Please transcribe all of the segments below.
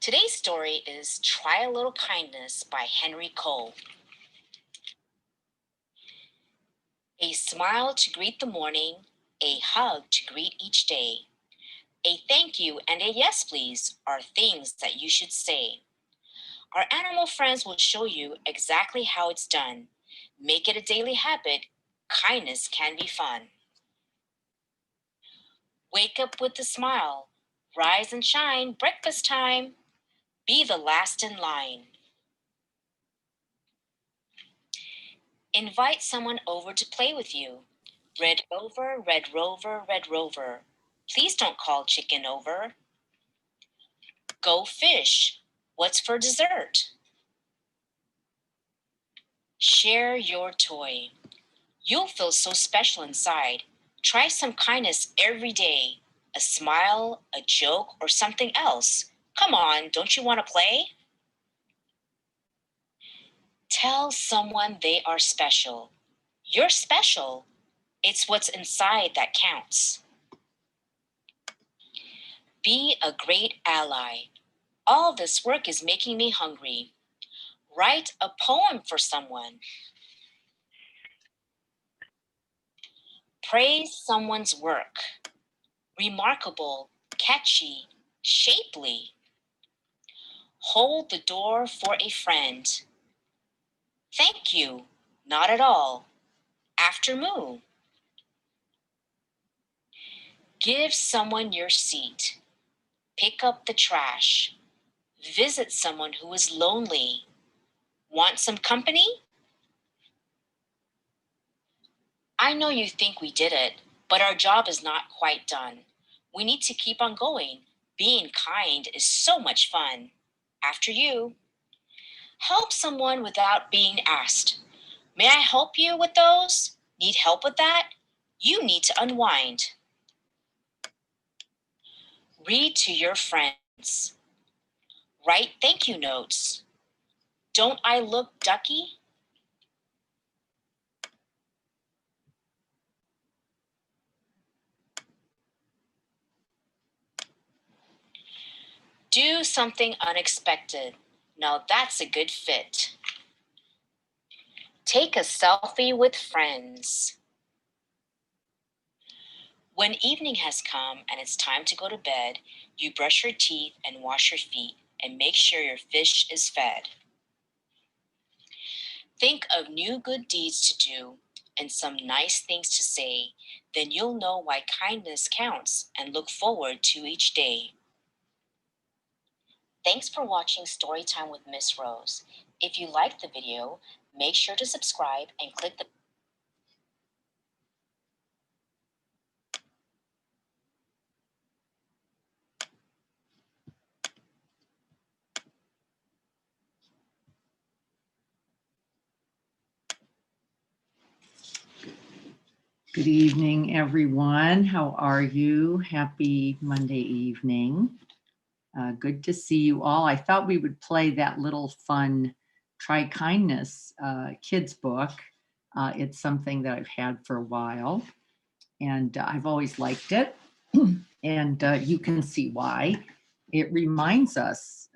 Today's story is Try a Little Kindness by Henry Cole. A smile to greet the morning, a hug to greet each day. A thank you and a yes please are things that you should say. Our animal friends will show you exactly how it's done. Make it a daily habit. Kindness can be fun. Wake up with a smile. Rise and shine, breakfast time. Be the last in line. Invite someone over to play with you. Red Rover, Red Rover, Red Rover. Please don't call chicken over. Go fish. What's for dessert? Share your toy. You'll feel so special inside. Try some kindness every day. A smile, a joke, or something else. Come on, don't you want to play? Tell someone they are special. You're special. It's what's inside that counts. Be a great ally. All this work is making me hungry. Write a poem for someone. Praise someone's work. Remarkable, catchy, shapely. Hold the door for a friend. Thank you, not at all. After moo. Give someone your seat. Pick up the trash. Visit someone who is lonely. Want some company? I know you think we did it, but our job is not quite done. We need to keep on going. Being kind is so much fun. After you. Help someone without being asked. May I help you with those? Need help with that? You need to unwind. Read to your friends. Write thank you notes. Don't I look ducky? Do something unexpected. Now that's a good fit. Take a selfie with friends. When evening has come and it's time to go to bed, you brush your teeth and wash your feet and make sure your fish is fed. Think of new good deeds to do and some nice things to say. Then you'll know why kindness counts and look forward to each day. Thanks for watching Storytime with Miss Rose. If you liked the video, make sure to subscribe and click the Good evening, everyone. How are you? Happy Monday evening. Good to see you all. I thought we would play that little fun Try Kindness kids book. It's something that I've had for a while, and I've always liked it. And you can see why. It reminds us,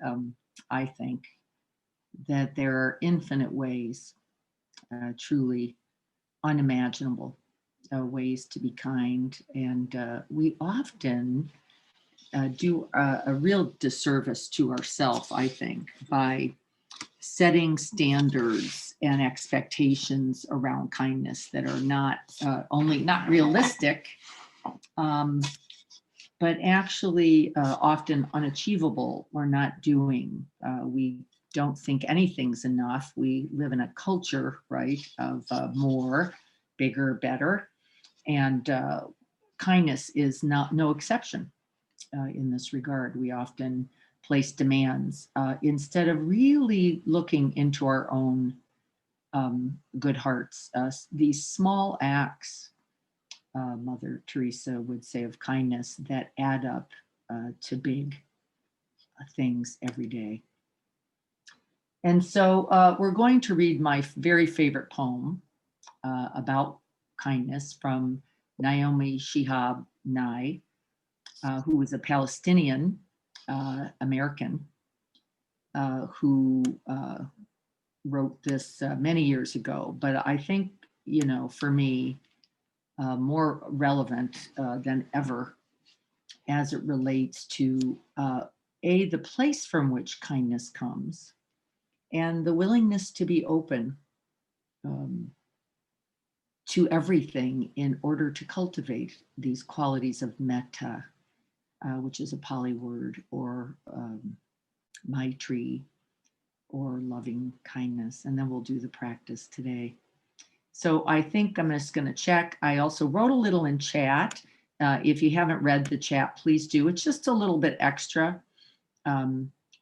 I think, that there are infinite ways, truly unimaginable ways to be kind. And we often do a real disservice to ourselves, I think, by setting standards and expectations around kindness that are not only not realistic, but actually often unachievable or not doing. We don't think anything's enough. We live in a culture, right, of more, bigger, better. And kindness is no exception in this regard. We often place demands instead of really looking into our own good hearts. These small acts, Mother Teresa would say, of kindness that add up to big things every day. And so we're going to read my very favorite poem about kindness from Naomi Shihab Nye, who was a Palestinian American who wrote this many years ago, but I think, for me, more relevant than ever as it relates to the place from which kindness comes and the willingness to be open um, to everything in order to cultivate these qualities of metta, which is a Pali word, or Maitri, or loving kindness. And then we'll do the practice today. So I think I'm just going to check. I also wrote a little in chat. If you haven't read the chat, please do. It's just a little bit extra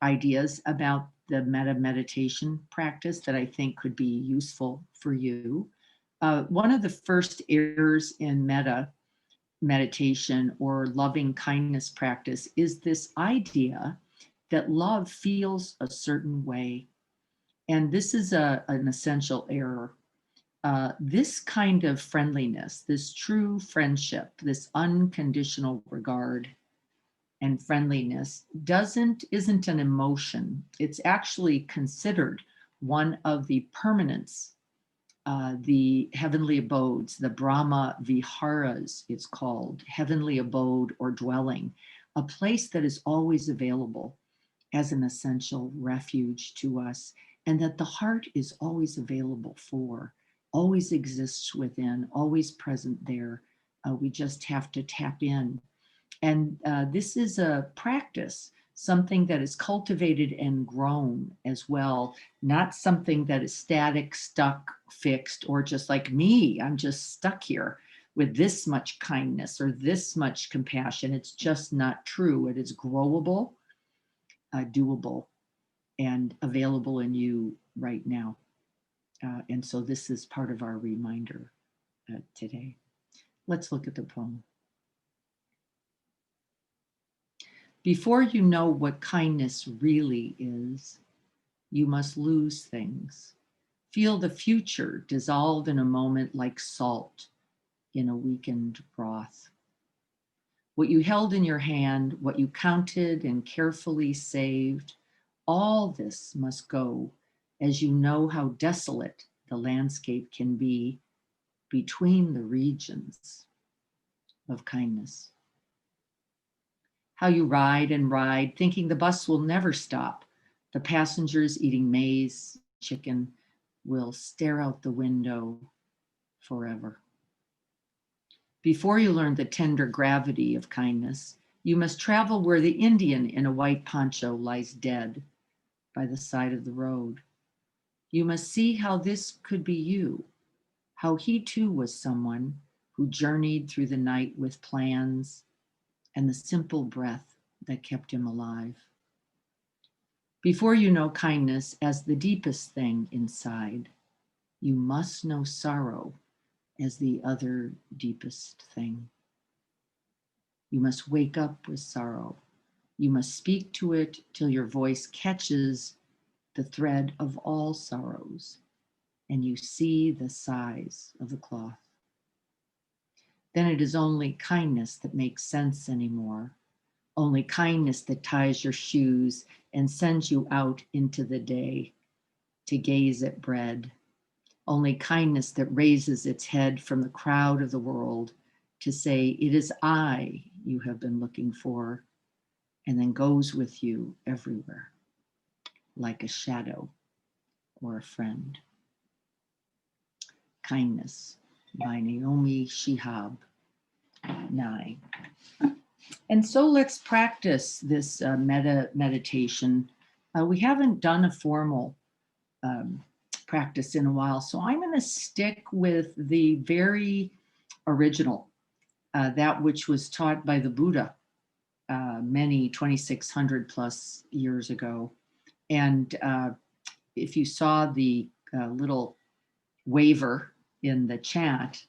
ideas about the metta meditation practice that I think could be useful for you. One of the first errors in metta meditation or loving kindness practice is this idea that love feels a certain way. And this is an essential error. This kind of friendliness, this true friendship, this unconditional regard and friendliness isn't an emotion. It's actually considered one of the permanents, the heavenly abodes, the Brahma Viharas, it's called, heavenly abode or dwelling, a place that is always available as an essential refuge to us, and that the heart is always available for, always exists within, always present there. We just have to tap in. And this is a practice, something that is cultivated and grown as well, not something that is static, stuck, fixed, or just like me, I'm just stuck here with this much kindness or this much compassion. It's just not true. It is growable, doable, and available in you right now. And so this is part of our reminder today. Let's look at the poem. Before you know what kindness really is, you must lose things. Feel the future dissolve in a moment like salt in a weakened broth. What you held in your hand, what you counted and carefully saved, all this must go as you know how desolate the landscape can be between the regions of kindness. How you ride and ride, thinking the bus will never stop. The passengers eating maize, chicken, will stare out the window forever. Before you learn the tender gravity of kindness, you must travel where the Indian in a white poncho lies dead by the side of the road. You must see how this could be you, how he too was someone who journeyed through the night with plans and the simple breath that kept him alive. Before you know kindness as the deepest thing inside, you must know sorrow as the other deepest thing. You must wake up with sorrow. You must speak to it till your voice catches the thread of all sorrows and you see the size of the cloth. Then it is only kindness that makes sense anymore. Only kindness that ties your shoes and sends you out into the day to gaze at bread. Only kindness that raises its head from the crowd of the world to say, it is I you have been looking for, and then goes with you everywhere, like a shadow or a friend. Kindness by Naomi Shihab Nye. And so let's practice this meditation. We haven't done a formal practice in a while, so I'm going to stick with the very original, that which was taught by the Buddha many 2,600 plus years ago. And if you saw the little waiver in the chat,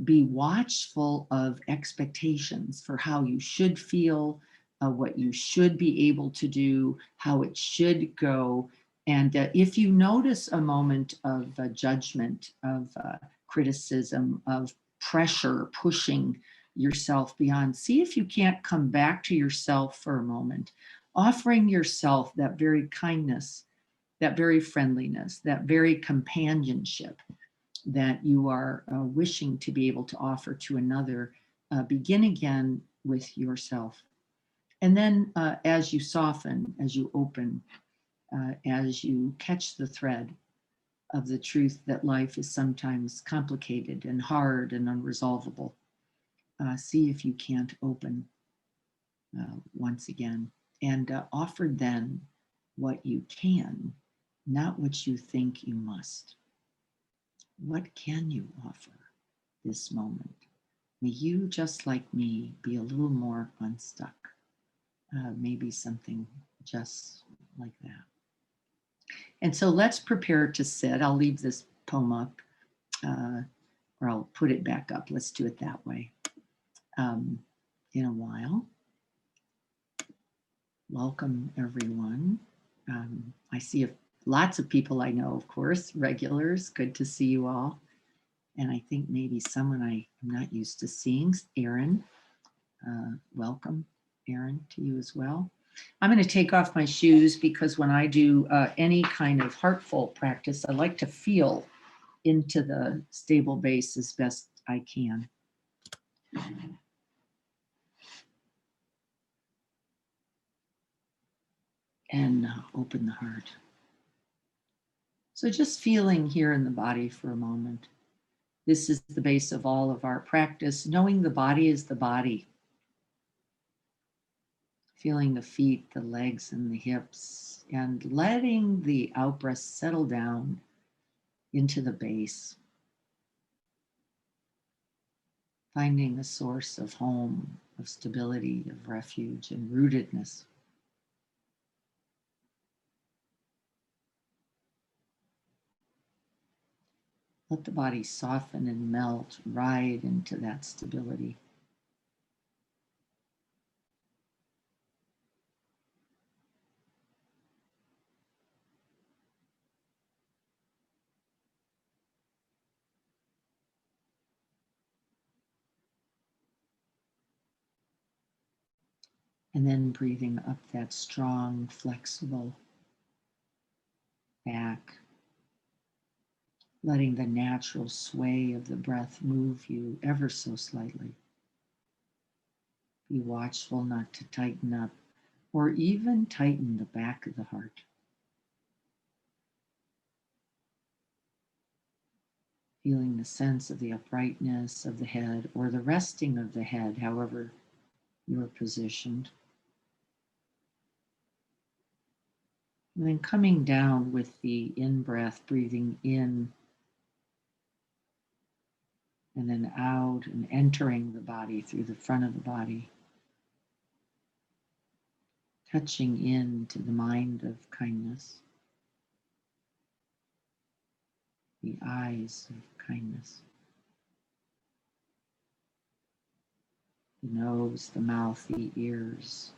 be watchful of expectations for how you should feel, what you should be able to do, how it should go. And if you notice a moment of judgment, of criticism, of pressure, pushing yourself beyond, see if you can't come back to yourself for a moment. offering yourself that very kindness, that very friendliness, that very companionship that you are wishing to be able to offer to another. Begin again with yourself. And then as you soften, as you open, as you catch the thread of the truth that life is sometimes complicated and hard and unresolvable, see if you can't open once again and offer then what you can, not what you think you must. What can you offer this moment? May you, just like me, be a little more unstuck. Maybe something just like that. And so let's prepare to sit. I'll leave this poem up, or I'll put it back up. Let's do it that way. In a while. Welcome, everyone. I see lots of people I know, of course, regulars. Good to see you all. And I think maybe someone I am not used to seeing, Erin. Welcome, Erin, to you as well. I'm going to take off my shoes because when I do any kind of heartful practice, I like to feel into the stable base as best I can. And open the heart. So just feeling here in the body for a moment. This is the base of all of our practice, knowing the body is the body. Feeling the feet, the legs, and the hips, and letting the out-breath settle down into the base. Finding a source of home, of stability, of refuge, and rootedness. Let the body soften and melt right into that stability. And then breathing up that strong, flexible back. Letting the natural sway of the breath move you ever so slightly. Be watchful not to tighten up or even tighten the back of the heart. Feeling the sense of the uprightness of the head or the resting of the head, however you're positioned. And then coming down with the in-breath, breathing in and then out and entering the body through the front of the body. Touching into the mind of kindness. The eyes of kindness. The nose, the mouth, the ears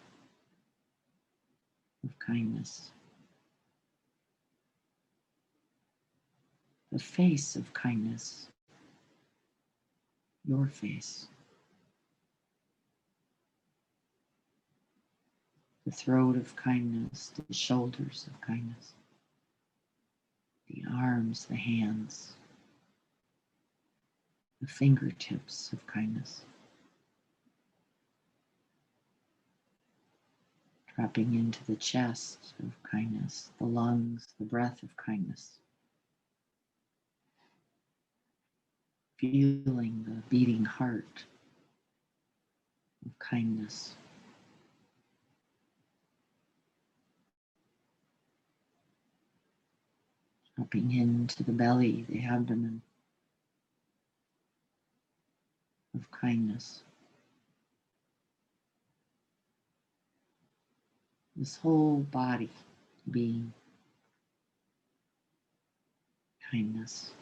of kindness. The face of kindness. Your face. The throat of kindness, the shoulders of kindness. The arms, the hands. The fingertips of kindness. Dropping into the chest of kindness, the lungs, the breath of kindness. Feeling the beating heart of kindness. Dropping into the belly, the abdomen of kindness. This whole body being kindness.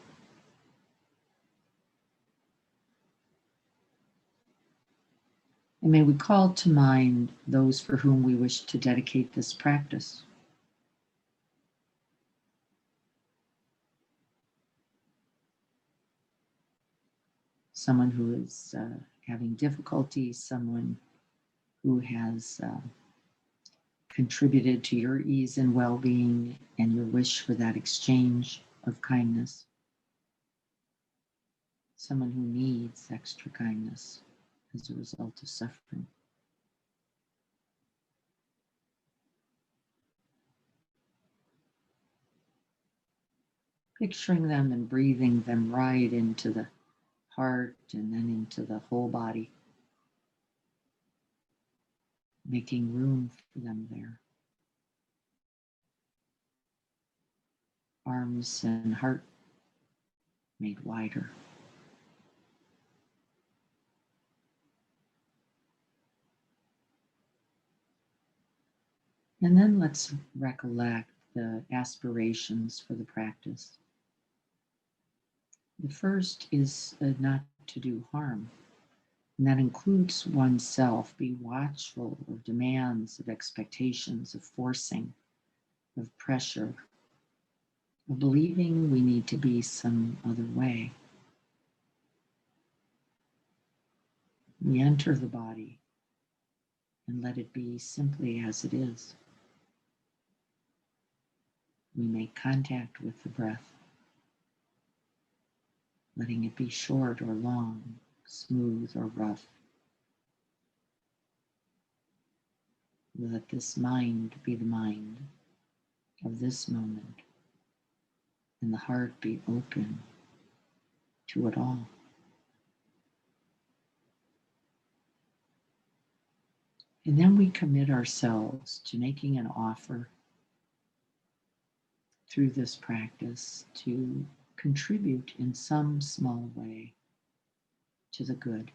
And may we call to mind those for whom we wish to dedicate this practice. Someone who is having difficulty, someone who has contributed to your ease and well-being and your wish for that exchange of kindness. Someone who needs extra kindness as a result of suffering. Picturing them and breathing them right into the heart and then into the whole body. Making room for them there. Arms and heart made wider. And then let's recollect the aspirations for the practice. The first is not to do harm, and that includes oneself. Be watchful of demands, of expectations, of forcing, of pressure, of believing we need to be some other way. We enter the body and let it be simply as it is. We make contact with the breath, letting it be short or long, smooth or rough. Let this mind be the mind of this moment, and the heart be open to it all. And then we commit ourselves to making an offer through this practice to contribute in some small way to the good.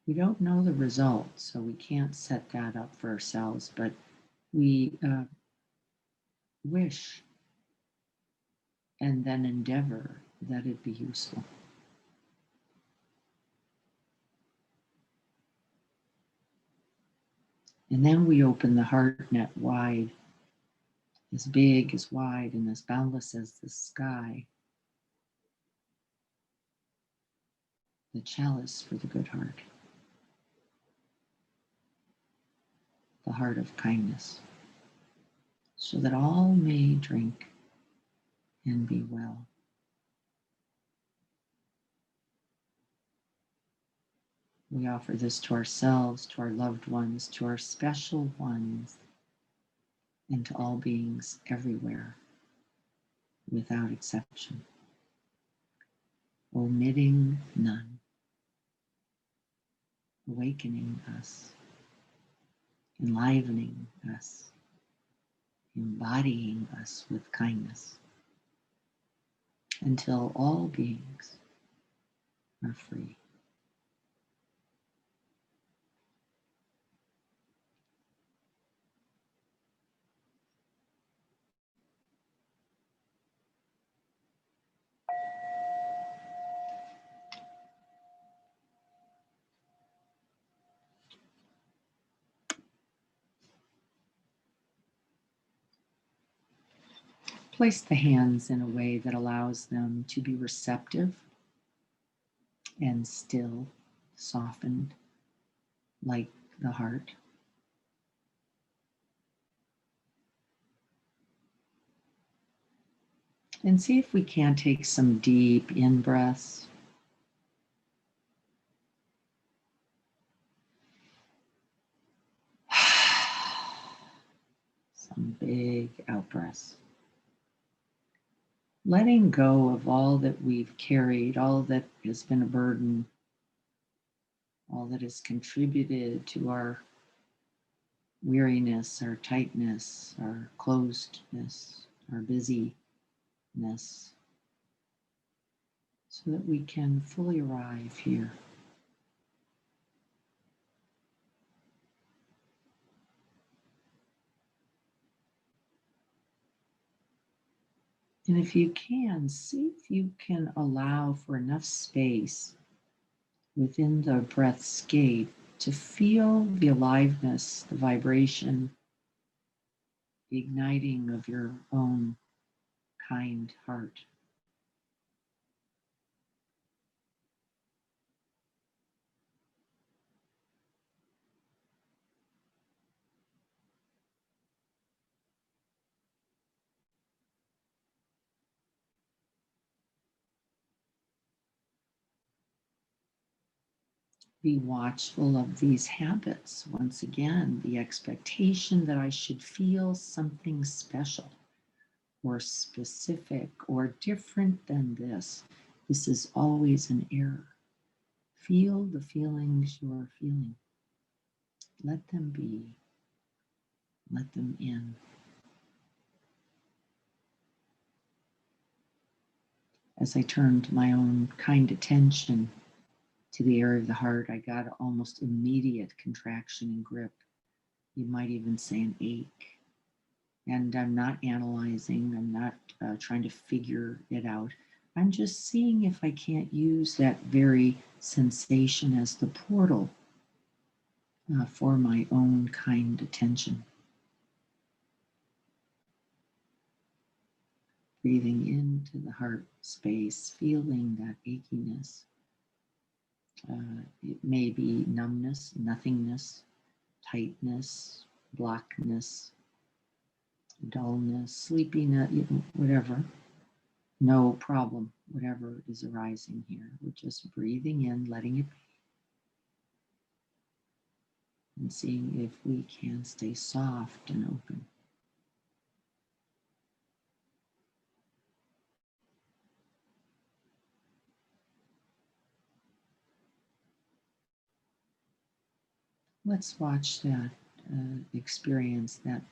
We don't know the result, so we can't set that up for ourselves, but we wish and then endeavor that it be useful. And then we open the heart net wide, as big, as wide, and as boundless as the sky. The chalice for the good heart. The heart of kindness, so that all may drink and be well. We offer this to ourselves, to our loved ones, to our special ones, and to all beings everywhere, without exception, omitting none, awakening us, enlivening us, embodying us with kindness, until all beings are free. Place the hands in a way that allows them to be receptive and still, softened like the heart. And see if we can take some deep in breaths. Some big out breaths. Letting go of all that we've carried, all that has been a burden, all that has contributed to our weariness, our tightness, our closedness, our busyness, so that we can fully arrive here. And if you can, see if you can allow for enough space within the breathscape to feel the aliveness, the vibration, the igniting of your own kind heart. Be watchful of these habits. Once again, the expectation that I should feel something special or specific or different than this. This is always an error. Feel the feelings you're feeling. Let them be. Let them in. As I turned my own kind attention to the area of the heart, I got almost immediate contraction and grip. You might even say an ache. And I'm not analyzing, I'm not trying to figure it out. I'm just seeing if I can't use that very sensation as the portal for my own kind attention. Breathing into the heart space, feeling that achiness. It may be numbness, nothingness, tightness, blockness, dullness, sleepiness, whatever. No problem, whatever is arising here. We're just breathing in, letting it be, and seeing if we can stay soft and open. Let's watch that experience, that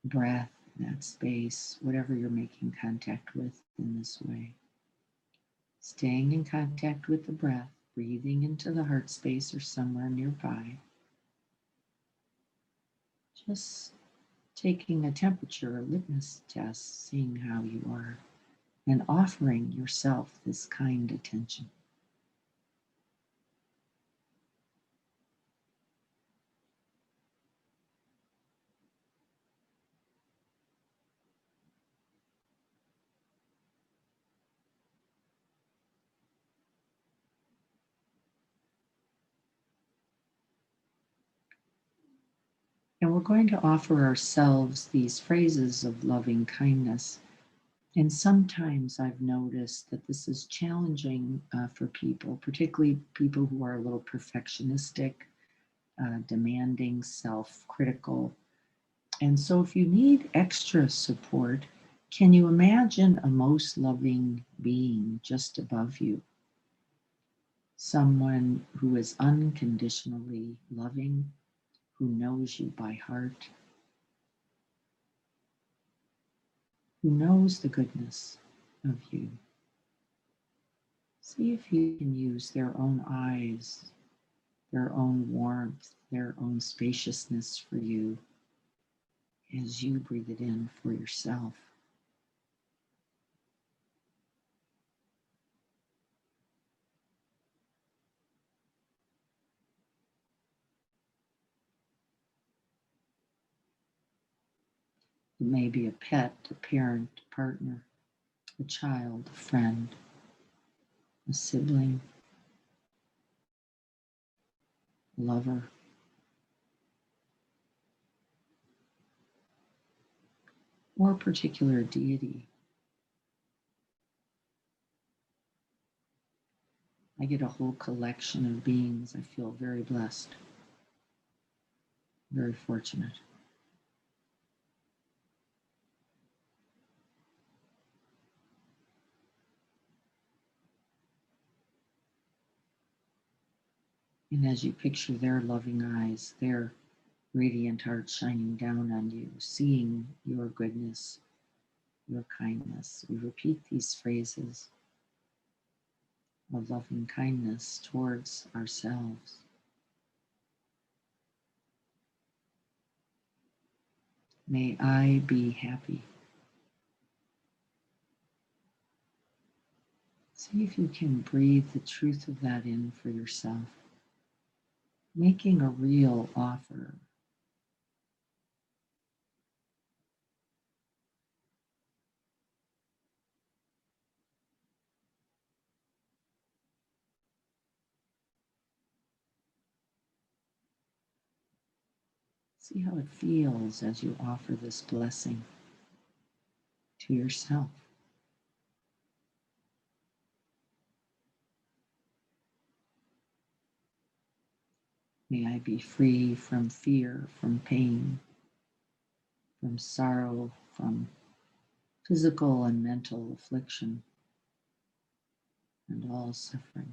breath, that space, whatever you're making contact with in this way. Staying in contact with the breath, breathing into the heart space or somewhere nearby. Just taking a temperature, a litmus test, seeing how you are, and offering yourself this kind attention. And we're going to offer ourselves these phrases of loving kindness. And sometimes I've noticed that this is challenging for people, particularly people who are a little perfectionistic, demanding, self critical. And so, if you need extra support, can you imagine a most loving being just above you? Someone who is unconditionally loving, who knows you by heart, who knows the goodness of you. See if you can use their own eyes, their own warmth, their own spaciousness for you as you breathe it in for yourself. It may be a pet, a parent, a partner, a child, a friend, a sibling, a lover, or a particular deity. I get a whole collection of beings. I feel very blessed, very fortunate. And as you picture their loving eyes, their radiant heart shining down on you, seeing your goodness, your kindness, we repeat these phrases of loving kindness towards ourselves. May I be happy. See if you can breathe the truth of that in for yourself, making a real offer. See how it feels as you offer this blessing to yourself. May I be free from fear, from pain, from sorrow, from physical and mental affliction, and all suffering.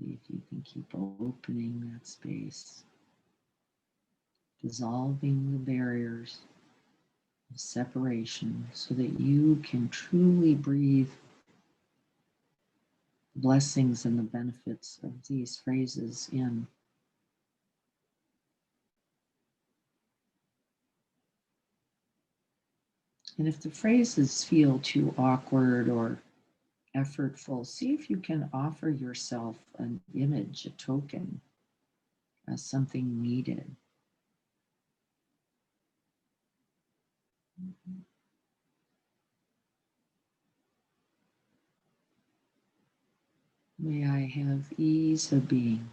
See if you can keep opening that space, dissolving the barriers of separation so that you can truly breathe the blessings and the benefits of these phrases in. And if the phrases feel too awkward or effortful, see if you can offer yourself an image, a token, as something needed. May I have ease of being.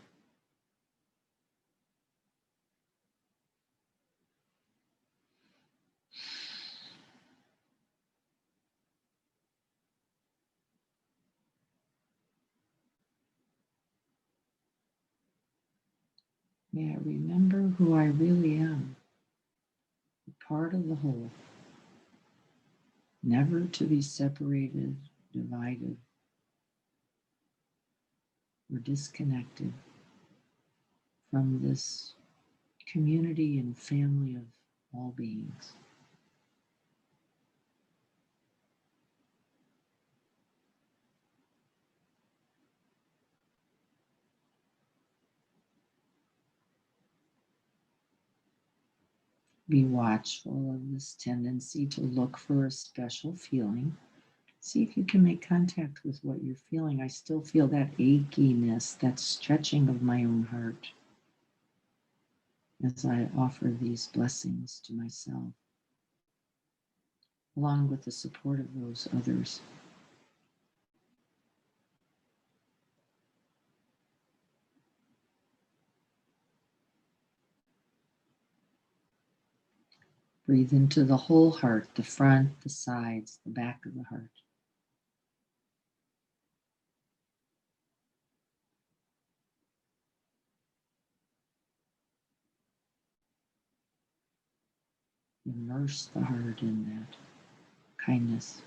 May I remember who I really am, a part of the whole, never to be separated, divided, or disconnected from this community and family of all beings. Be watchful of this tendency to look for a special feeling. See if you can make contact with what you're feeling. I still feel that achiness, that stretching of my own heart as I offer these blessings to myself, along with the support of those others. Breathe into the whole heart, the front, the sides, the back of the heart. Immerse the heart in that kindness.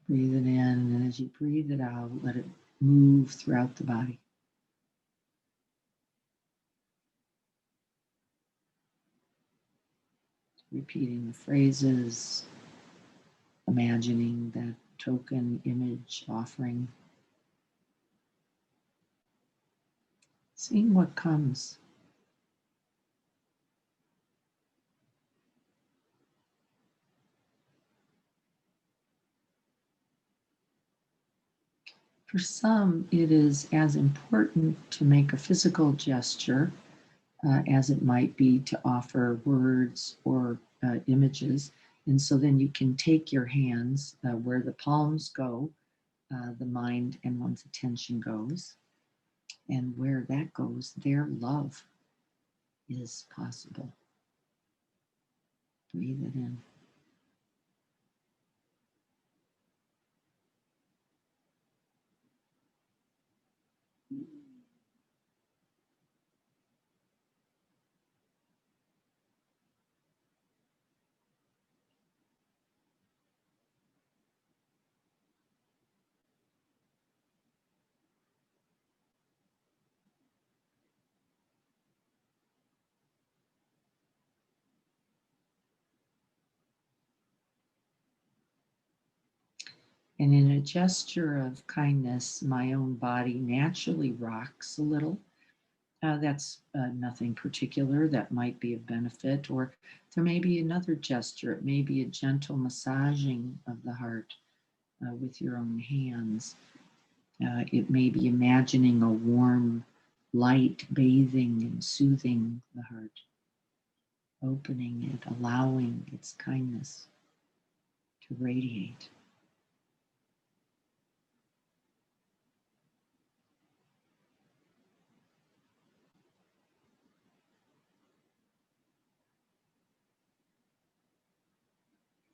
Breathe it in, and as you breathe it out, let it move throughout the body. Repeating the phrases, imagining that token image offering, seeing what comes. For some, it is as important to make a physical gesture as it might be to offer words or images. And so then you can take your hands where the palms go, the mind and one's attention goes. And where that goes, their love is possible. Breathe it in. And in a gesture of kindness, my own body naturally rocks a little. That's nothing particular that might be of benefit, or there may be another gesture. It may be a gentle massaging of the heart with your own hands. It may be imagining a warm light bathing and soothing the heart, opening it, allowing its kindness to radiate.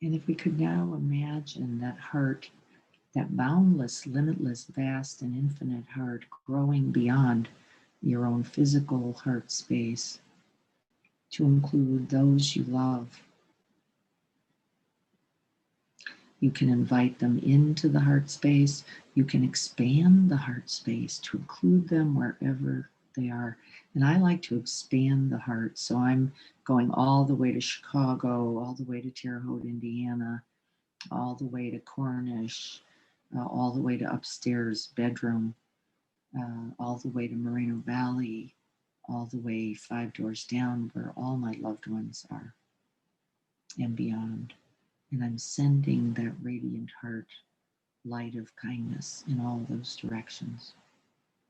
And if we could now imagine that heart, that boundless, limitless, vast, and infinite heart growing beyond your own physical heart space to include those you love. You can invite them into the heart space. You can expand the heart space to include them wherever they are. And I like to expand the heart. So I'm going all the way to Chicago, all the way to Terre Haute, Indiana, all the way to Cornish, all the way to upstairs bedroom, all the way to Moreno Valley, all the way 5 doors down where all my loved ones are and beyond. And I'm sending that radiant heart light of kindness in all those directions.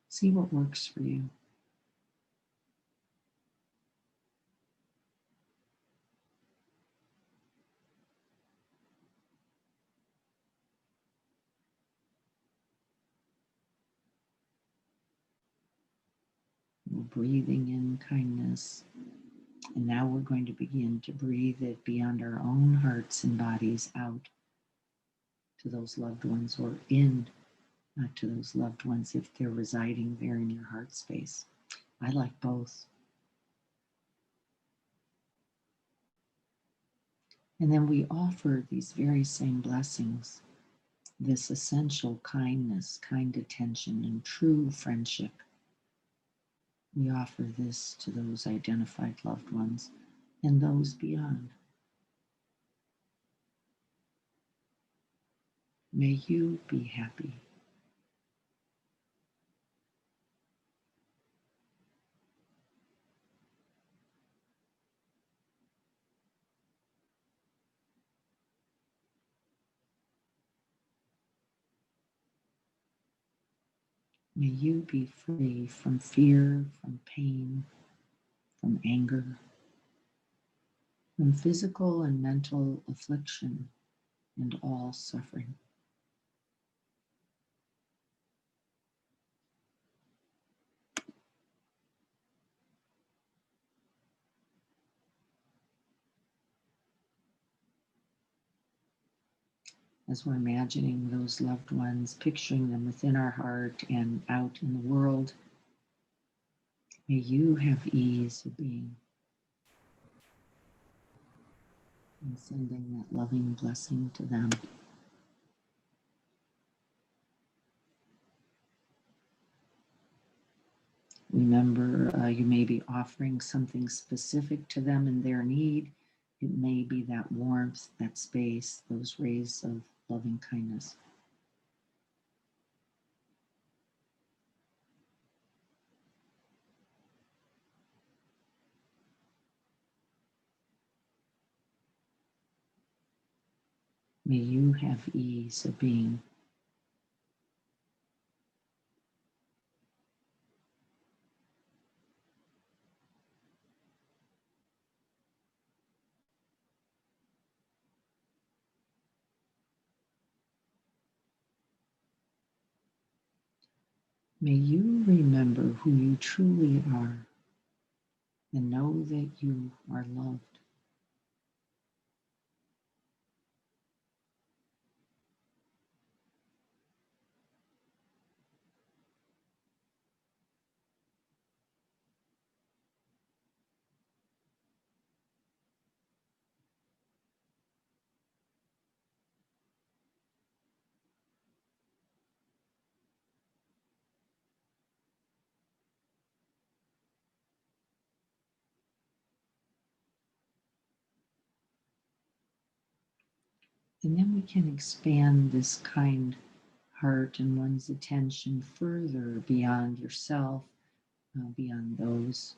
See what works for you. We're breathing in kindness. And now we're going to begin to breathe it beyond our own hearts and bodies out to those loved ones, or in to those loved ones if they're residing there in your heart space. I like both. And then we offer these very same blessings, this essential kindness, kind attention, and true friendship. We offer this to those identified loved ones and those beyond. May you be happy. May you be free from fear, from pain, from anger, from physical and mental affliction and all suffering. As we're imagining those loved ones, picturing them within our heart and out in the world, may you have ease of being, and sending that loving blessing to them. Remember, you may be offering something specific to them in their need. It may be that warmth, that space, those rays of loving kindness. May you have ease of being. May you remember who you truly are and know that you are loved. And then we can expand this kind heart and one's attention further beyond yourself, beyond those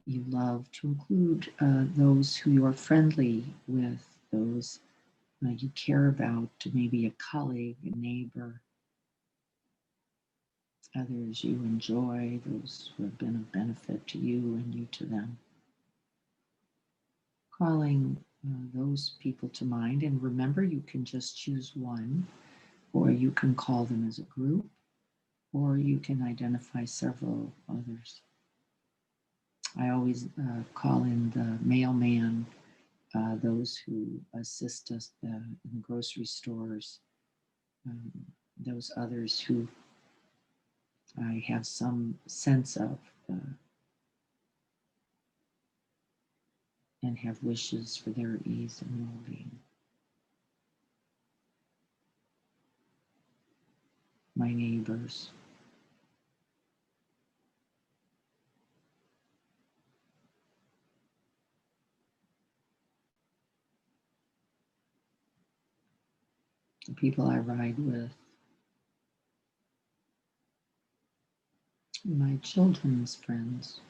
you love, to include those who you are friendly with, those you care about, maybe a colleague, a neighbor, others you enjoy, those who have been of benefit to you and you to them. Calling those people to mind, and remember, you can just choose one, or you can call them as a group, or you can identify several others. I always call in the mailman, those who assist us in the grocery stores, um, those others who I have some sense of and have wishes for their ease and well-being. My neighbors, the people I ride with, my children's friends.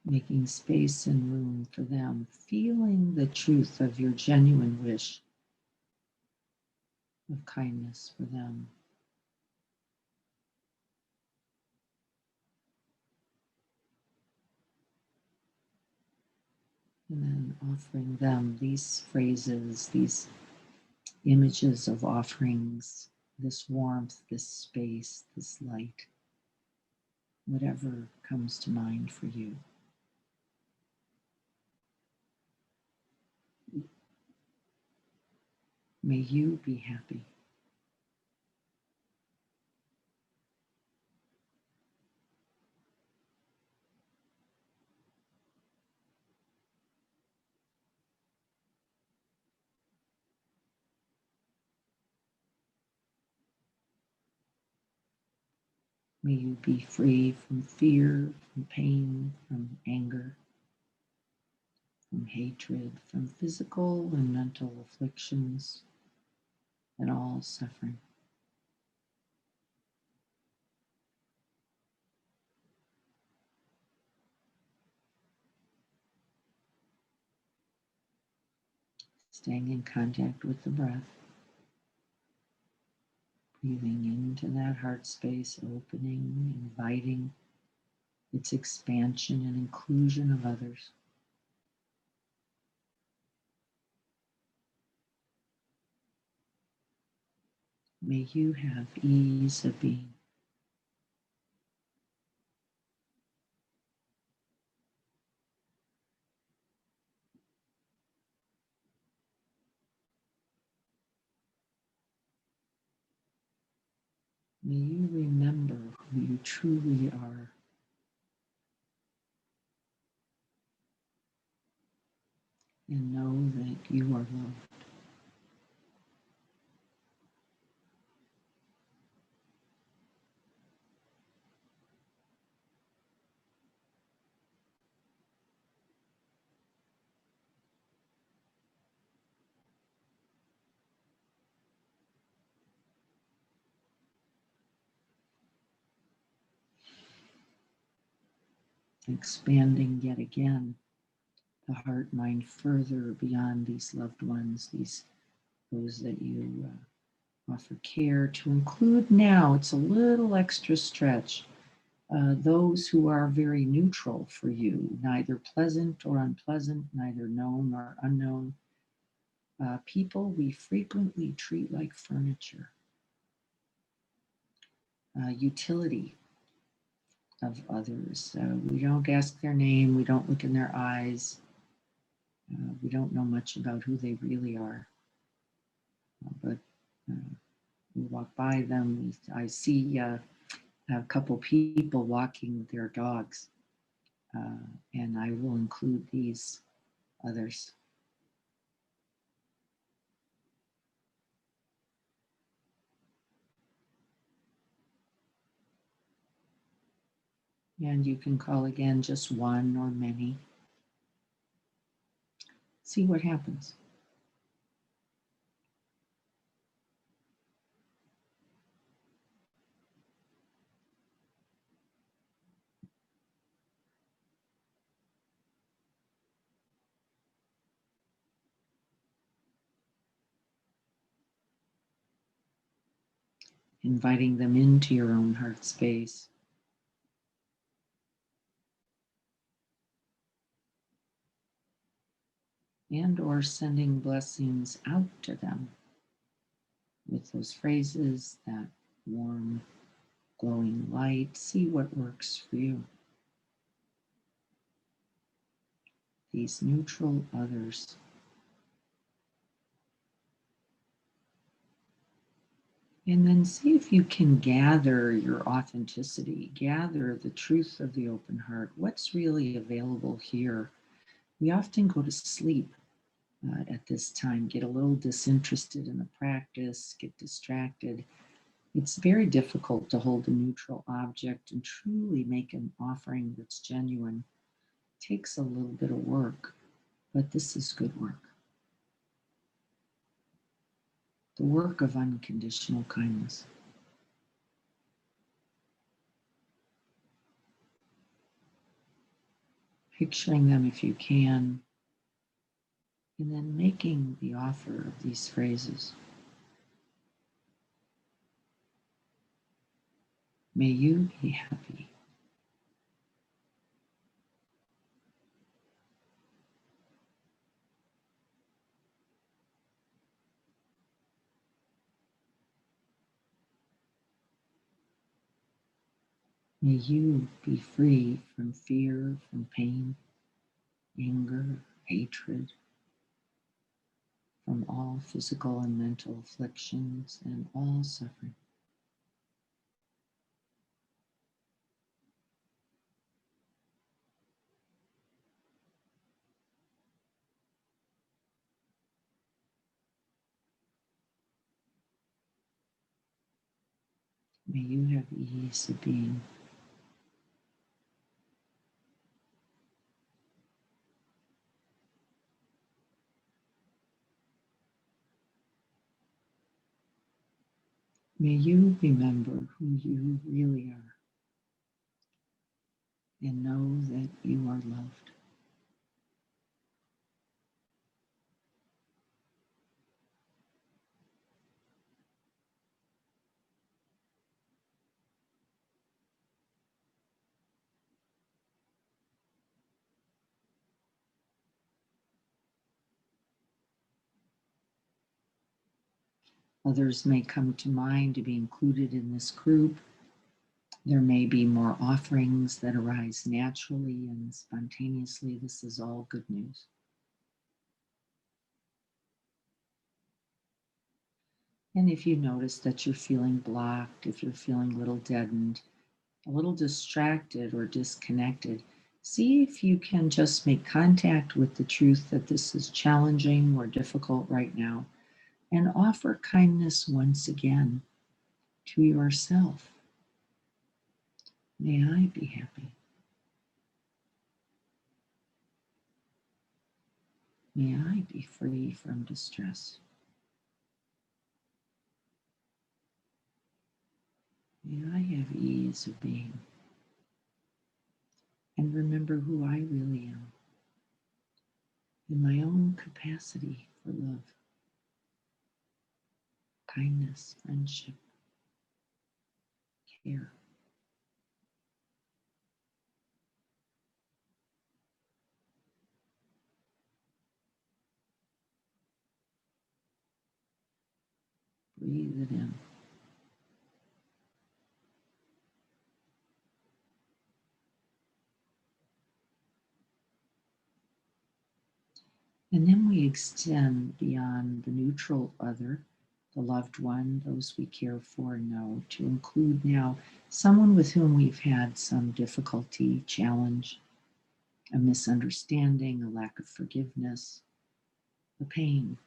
Making space and room for them, feeling the truth of your genuine wish of kindness for them. And then offering them these phrases, these images of offerings, this warmth, this space, this light, whatever comes to mind for you. May you be happy. May you be free from fear, from pain, from anger, from hatred, from physical and mental afflictions, and all suffering. Staying in contact with the breath, breathing into that heart space, opening, inviting its expansion and inclusion of others. May you have ease of being. May you remember who you truly are. And know that you are loved. Expanding yet again the heart mind further beyond these loved ones, those that you offer care to include now. It's a little extra stretch. Those who are very neutral for you, neither pleasant or unpleasant, neither known or unknown. People we frequently treat like furniture. Utility of others. We don't ask their name, we don't look in their eyes, we don't know much about who they really are. But we walk by them. I see a couple people walking their dogs, and I will include these others. And you can call again just one or many. See what happens. Inviting them into your own heart space. And or sending blessings out to them with those phrases that warm, glowing light. See what works for you. These neutral others. And then see if you can gather your authenticity, gather the truth of the open heart. What's really available here? We often go to sleep at this time, get a little disinterested in the practice, get distracted. It's very difficult to hold a neutral object and truly make an offering that's genuine. It takes a little bit of work, but this is good work. The work of unconditional kindness. Picturing them if you can, and then making the offer of these phrases. May you be happy. May you be free from fear, from pain, anger, hatred, from all physical and mental afflictions and all suffering. May you have ease of being. May you remember who you really are and know that you are loved. Others may come to mind to be included in this group. There may be more offerings that arise naturally and spontaneously. This is all good news. And if you notice that you're feeling blocked, if you're feeling a little deadened, a little distracted or disconnected, see if you can just make contact with the truth that this is challenging or difficult right now and offer kindness once again to yourself. May I be happy. May I be free from distress. May I have ease of being. And remember who I really am in my own capacity for love, kindness, friendship, care. Breathe it in. And then we extend beyond the neutral other, the loved one, those we care for and know, to include now someone with whom we've had some difficulty, challenge, a misunderstanding, a lack of forgiveness, a pain.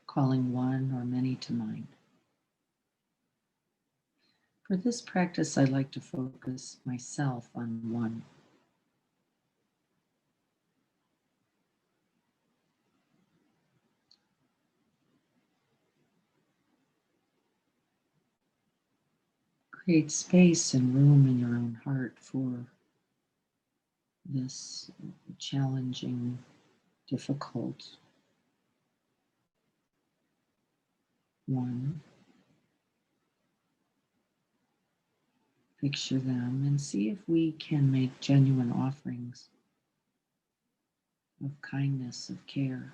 Calling one or many to mind. For this practice, I like to focus myself on one. Create space and room in your own heart for this challenging, difficult one. Picture them and see if we can make genuine offerings of kindness, of care.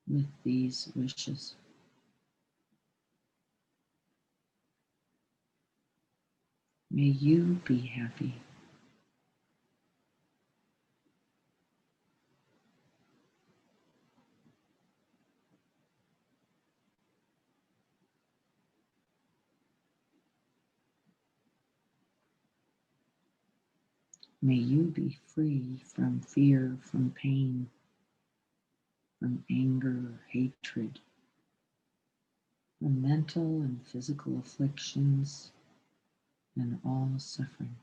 with these wishes. May you be happy. May you be free from fear, from pain, from anger, hatred, from mental and physical afflictions, and all suffering.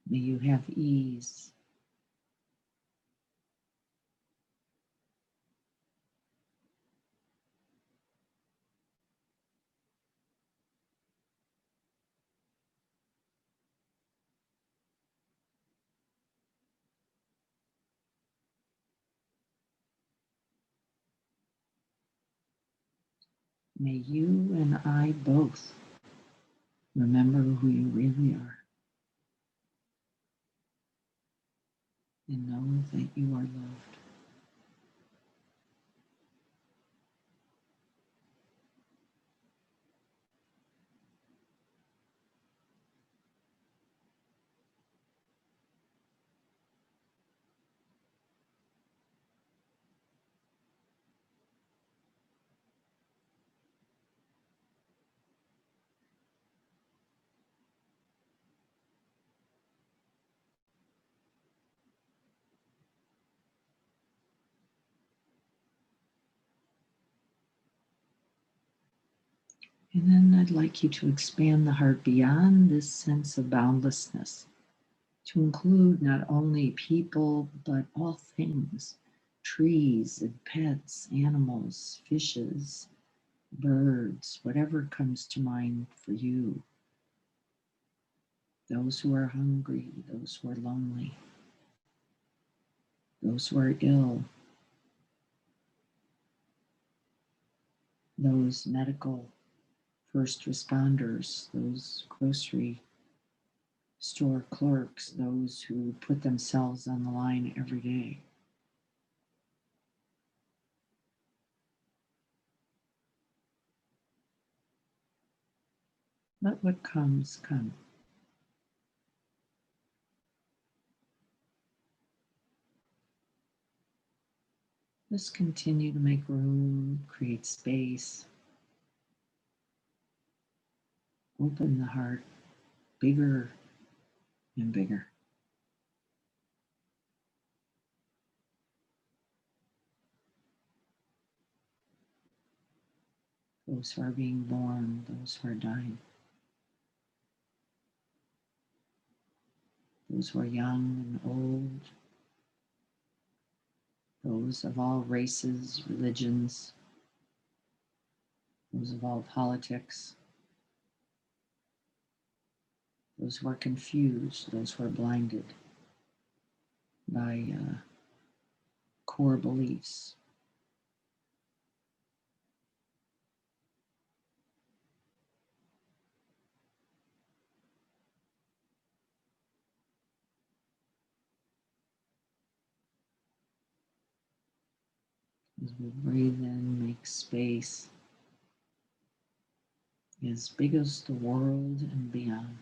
May you have ease. May you and I both remember who you really are and know that you are loved. And then I'd like you to expand the heart beyond this sense of boundlessness to include not only people, but all things, trees and pets, animals, fishes, birds, whatever comes to mind for you. Those who are hungry, those who are lonely, those who are ill, those medical first responders, those grocery store clerks, those who put themselves on the line every day. Let what comes come. Just continue to make room, create space, open the heart bigger and bigger. Those who are being born, those who are dying, those who are young and old, those of all races, religions, those of all politics, those who are confused, those who are blinded by core beliefs. As we breathe in, make space as big as the world and beyond.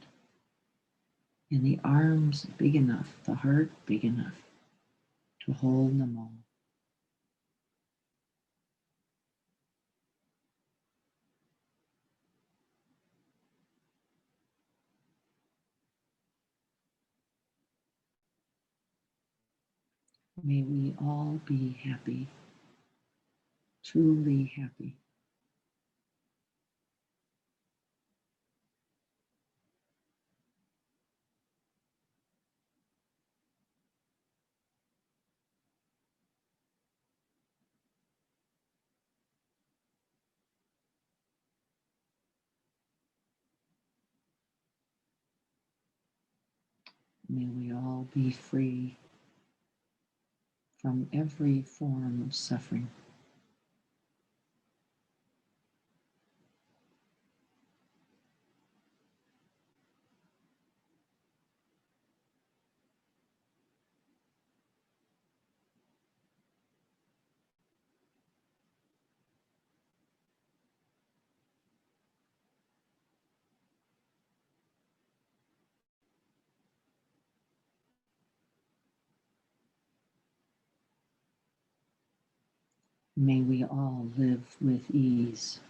And the arms big enough, the heart big enough to hold them all. May we all be happy, truly happy. May we all be free from every form of suffering. May we all live with ease.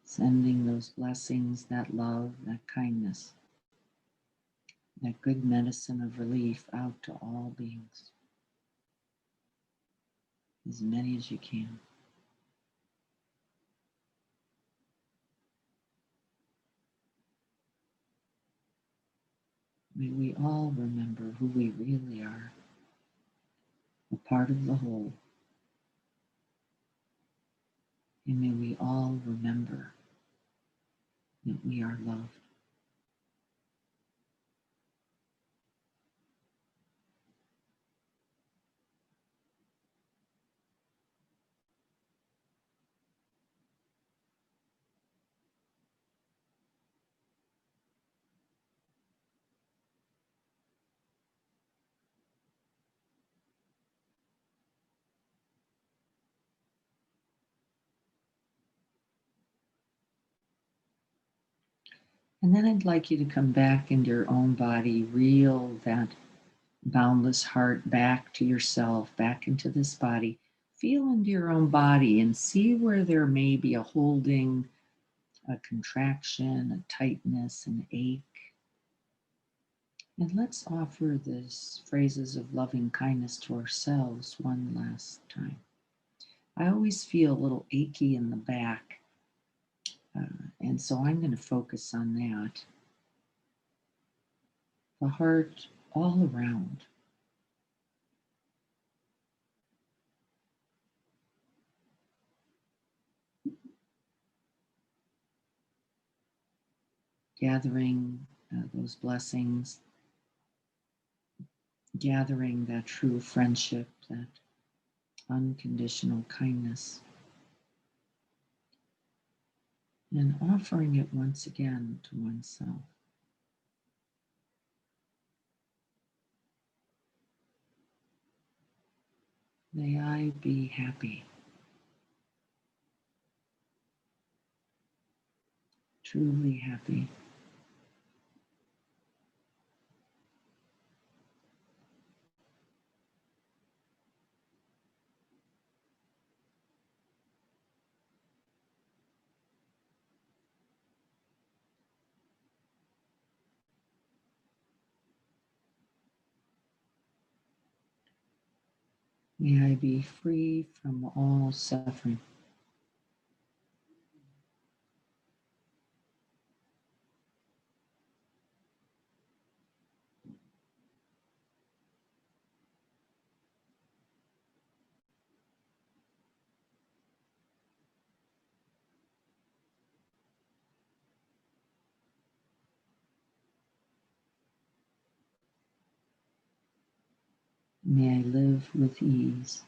Sending those blessings, that love, that kindness, that good medicine of relief out to all beings, as many as you can. May we all remember who we really are, a part of the whole. And may we all remember that we are loved. And then I'd like you to come back into your own body, reel that boundless heart back to yourself, back into this body. Feel into your own body and see where there may be a holding, a contraction, a tightness, an ache. And let's offer this phrases of loving kindness to ourselves one last time. I always feel a little achy in the back, and so I'm going to focus on that. The heart all around. Gathering those blessings, gathering that true friendship, that unconditional kindness, and offering it once again to oneself. May I be happy, truly happy. May I be free from all suffering. May I live with ease.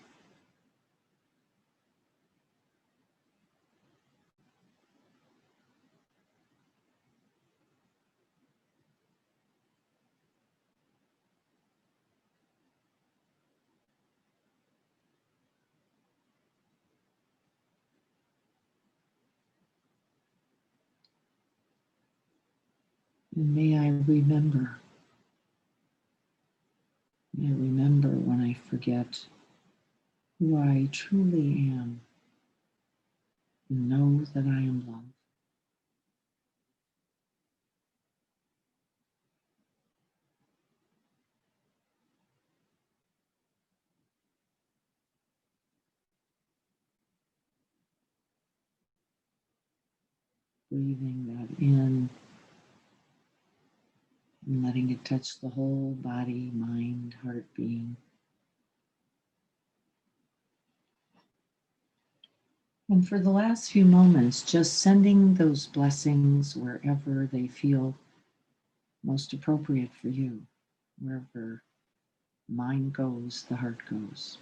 And may I remember when I forget who I truly am and know that I am loved. Breathing that in and letting it touch the whole body, mind, heart, being. And for the last few moments, just sending those blessings wherever they feel most appropriate for you. Wherever mind goes, the heart goes.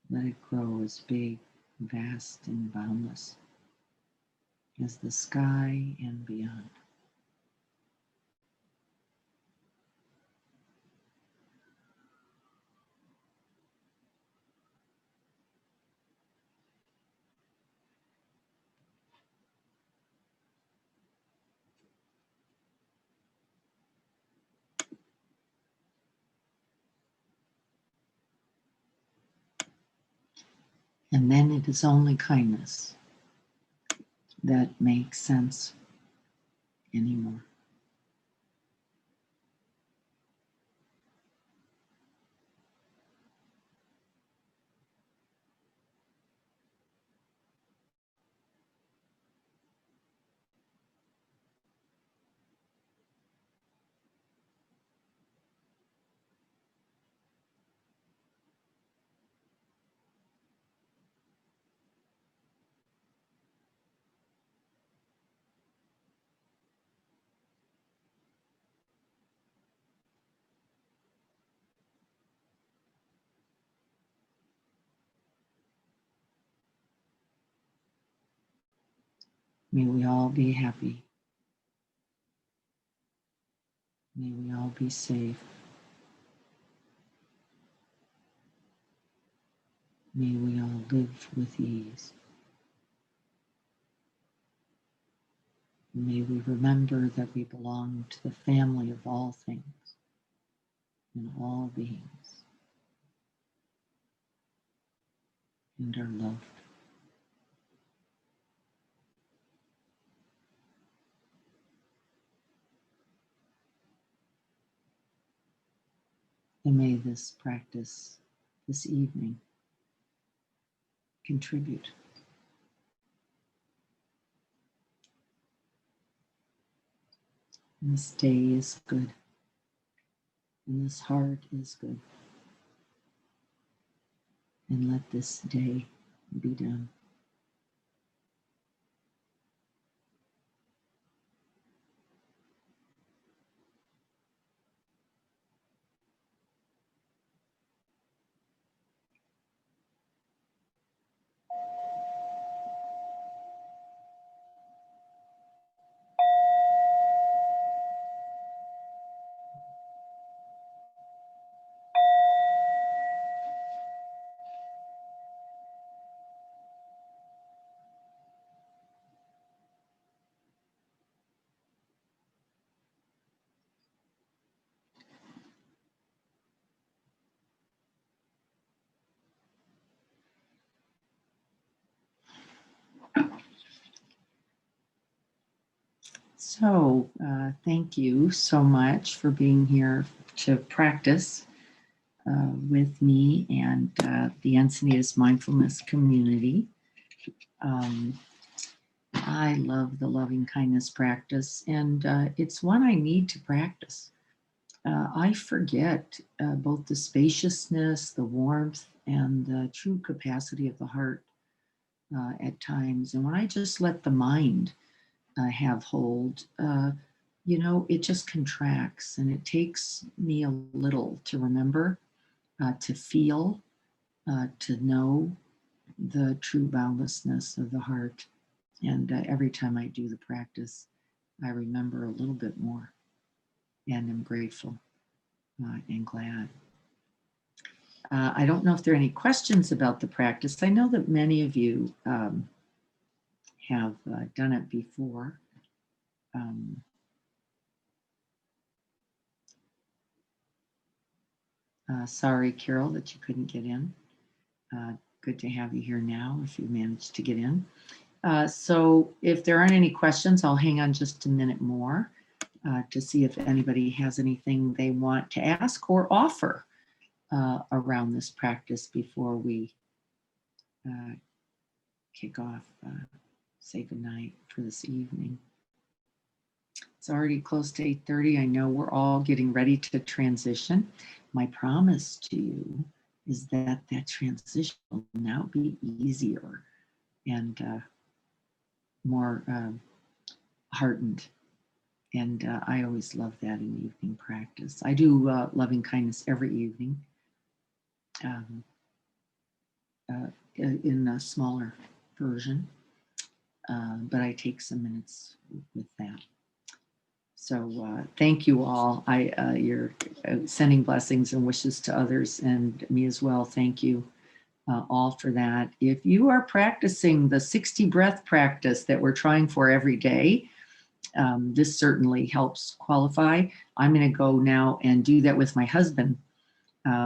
Let it grow as big, vast, and boundless as the sky and beyond. And then it is only kindness that makes sense anymore. May we all be happy. May we all be safe. May we all live with ease. May we remember that we belong to the family of all things and all beings and are loved. And may this practice this evening contribute. And this day is good. And this heart is good. And let this day be done. So, thank you so much for being here to practice with me and the Encinitas Mindfulness community. I love the loving kindness practice, and it's one I need to practice. I forget both the spaciousness, the warmth, and the true capacity of the heart at times. And when I just let the mind have hold, it just contracts, and it takes me a little to remember, to feel, to know the true boundlessness of the heart. And every time I do the practice, I remember a little bit more and am grateful and glad. I don't know if there are any questions about the practice. I know that many of you have done it before. Um, Sorry, Carol, that you couldn't get in. Good to have you here now if you managed to get in. So if there aren't any questions, I'll hang on just a minute more to see if anybody has anything they want to ask or offer around this practice before we kick off, say goodnight for this evening. It's already close to 8:30. I know we're all getting ready to transition. My promise to you is that that transition will now be easier and more heartened. And I always love that in evening practice. I do loving kindness every evening um, in a smaller version, but I take some minutes with that. So thank you all. You're sending blessings and wishes to others and me as well. Thank you all for that. If you are practicing the 60 breath practice that we're trying for every day, this certainly helps qualify. I'm going to go now and do that with my husband.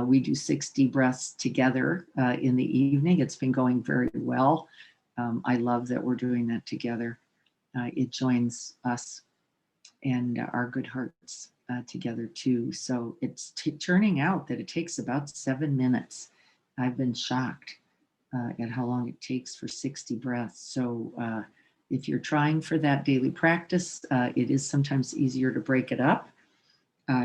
We do 60 breaths together in the evening. It's been going very well. I love that we're doing that together. It joins us and our good hearts together too. So it's turning out that it takes about 7 minutes. I've been shocked at how long it takes for 60 breaths. So if you're trying for that daily practice, it is sometimes easier to break it up.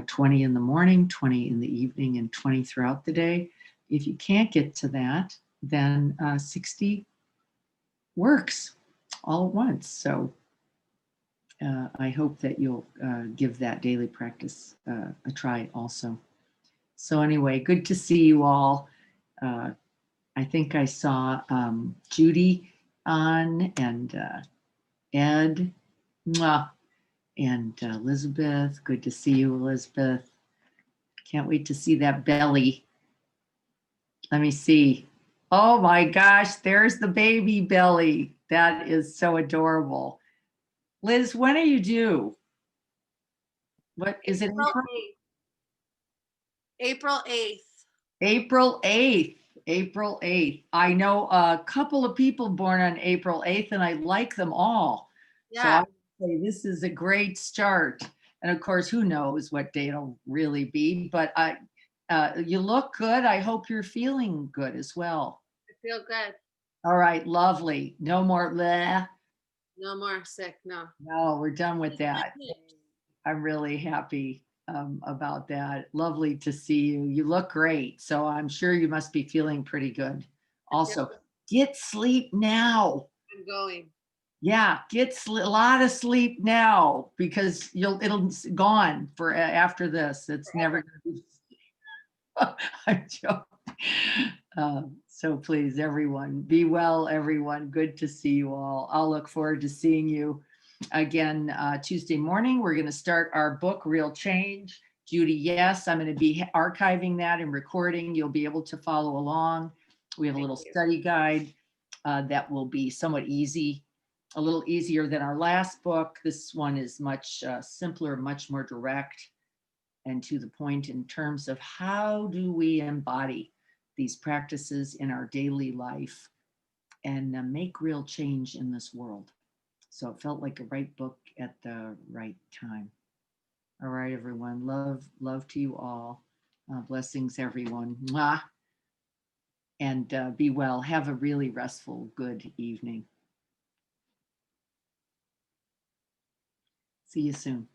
20 in the morning, 20 in the evening, and 20 throughout the day. If you can't get to that, then 60 works all at once. So I hope that you'll give that daily practice a try also. So anyway, good to see you all. I think I saw Judy on and Ed, mwah, and Elizabeth. Good to see you, Elizabeth. Can't wait to see that belly. Let me see. Oh my gosh, there's the baby belly. That is so adorable. Liz, when are you due? What is it? April 8th. April 8th. April 8th. April 8th. I know a couple of people born on April 8th, and I like them all. So I Yeah, would say this is a great start. And of course, who knows what day it'll really be, but you look good. I hope you're feeling good as well. I feel good. All right, lovely. No more bleh. No more sick. No. No, we're done with that. I'm really happy about that. Lovely to see you. You look great. So I'm sure you must be feeling pretty good. I feel Also, good. get sleep now. I'm going. Yeah, get a lot of sleep now because it'll gone for after this. It's never Forever. going to be. I'm joking. So please, everyone, be well, everyone. Good to see you all. I'll look forward to seeing you again Tuesday morning. We're going to start our book, Real Change. Judy, yes, I'm going to be archiving that and recording. You'll be able to follow along. We have a Thank little you. study guide that will be somewhat easy, a little easier than our last book. This one is much simpler, much more direct and to the point in terms of how do we embody these practices in our daily life and make real change in this world. So it felt like a right book at the right time. All right, everyone. Love to you all. Blessings, everyone. Mwah. And be well. Have a really restful, good evening. See you soon.